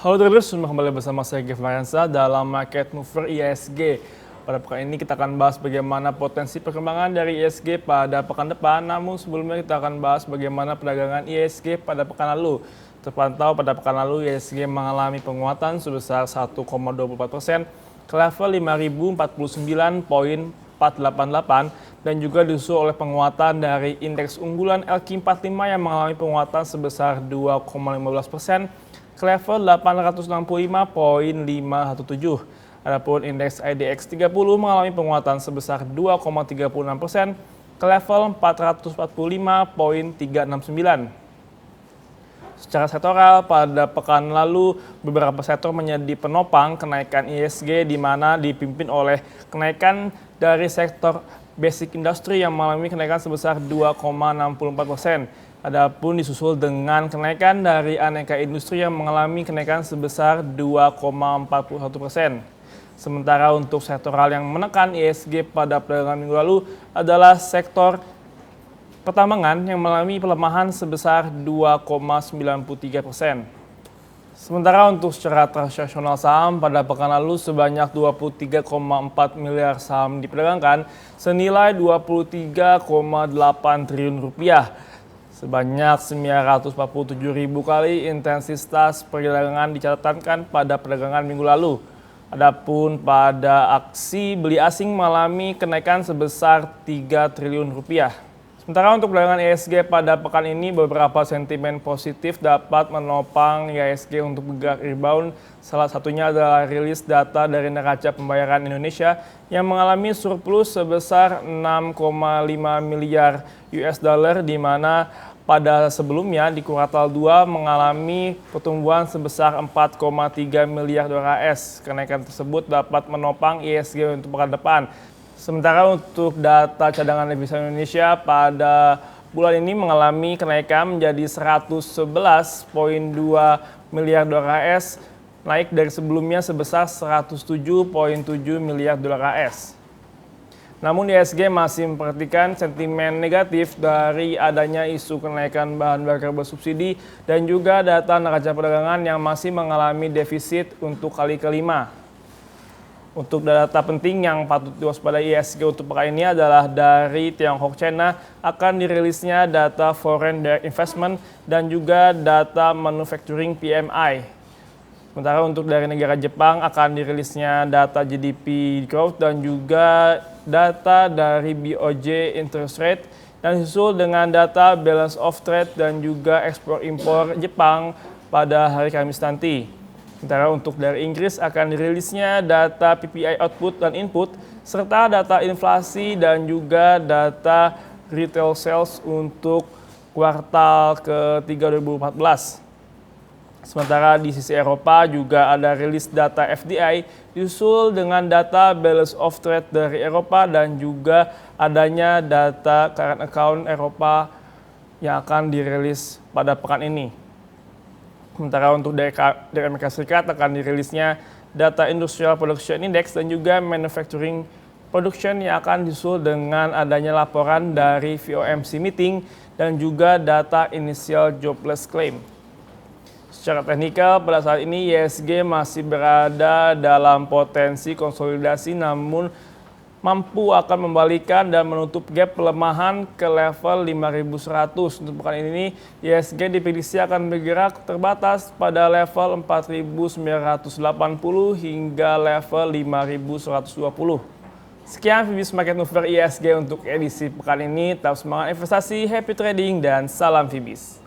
Halo traders, kembali bersama saya Gev Mariansa dalam Market Mover ISG. Pada pekan ini kita akan bahas bagaimana potensi perkembangan dari ISG pada pekan depan. Namun sebelumnya kita akan bahas bagaimana perdagangan ISG pada pekan lalu. Terpantau pada pekan lalu ISG mengalami penguatan sebesar 1,24% ke level 5.049,488 dan juga disusul oleh penguatan dari indeks unggulan LQ45 yang mengalami penguatan sebesar 2,15% ke level 865,517. Adapun indeks IDX 30 mengalami penguatan sebesar 2,36% ke level 445,369. Secara sektoral, pada pekan lalu beberapa sektor menjadi penopang kenaikan ISG di mana dipimpin oleh kenaikan dari sektor basic industry yang mengalami kenaikan sebesar 2,64%. Adapun disusul dengan kenaikan dari aneka industri yang mengalami kenaikan sebesar 2,41%. Sementara untuk sektoral yang menekan ISG pada perdagangan minggu lalu adalah sektor pertambangan yang mengalami pelemahan sebesar 2,93%. Sementara untuk secara transaksional saham pada pekan lalu sebanyak 23,4 miliar saham diperdagangkan senilai 23,8 triliun rupiah. Sebanyak 947 ribu kali intensitas perdagangan dicatatkan pada perdagangan minggu lalu. Adapun pada aksi beli asing mengalami kenaikan sebesar 3 triliun rupiah. Sementara untuk perdagangan ISG pada pekan ini beberapa sentimen positif dapat menopang ISG untuk bergerak rebound. Salah satunya adalah rilis data dari neraca pembayaran Indonesia yang mengalami surplus sebesar 6,5 miliar US dollar di mana pada sebelumnya di kuartal 2 mengalami pertumbuhan sebesar 4,3 miliar dolar AS. Kenaikan tersebut dapat menopang ISG untuk pekan depan. Sementara untuk data cadangan devisa Indonesia pada bulan ini mengalami kenaikan menjadi 111,2 miliar dolar AS, naik dari sebelumnya sebesar 107,7 miliar dolar AS. Namun ISG masih memperhatikan sentimen negatif dari adanya isu kenaikan bahan bakar bersubsidi dan juga data neraca perdagangan yang masih mengalami defisit untuk kali kelima. Untuk data penting yang patut diwaspadai ISG untuk pekan ini adalah dari Tiongkok China akan dirilisnya data foreign direct investment dan juga data manufacturing PMI. Sementara untuk dari negara Jepang akan dirilisnya data GDP growth dan juga data dari BOJ interest rate dan disusul dengan data balance of trade dan juga ekspor impor Jepang pada hari Kamis nanti. Sementara untuk dari Inggris akan dirilisnya data PPI output dan input serta data inflasi dan juga data retail sales untuk kuartal ke-3 2014. Sementara di sisi Eropa juga ada rilis data FDI disusul dengan data balance of trade dari Eropa dan juga adanya data current account Eropa yang akan dirilis pada pekan ini. Sementara untuk dari Amerika Serikat akan dirilisnya data Industrial Production Index dan juga Manufacturing Production yang akan disusul dengan adanya laporan dari FOMC meeting dan juga data Initial Jobless Claim. Secara teknikal pada saat ini ISG masih berada dalam potensi konsolidasi namun mampu akan membalikan dan menutup gap pelemahan ke level 5.100. Untuk pekan ini ISG diprediksi akan bergerak terbatas pada level 4.980 hingga level 5.120. Sekian Fibis Market Mover ISG untuk edisi pekan ini. Tetap semangat investasi, happy trading dan salam Fibis.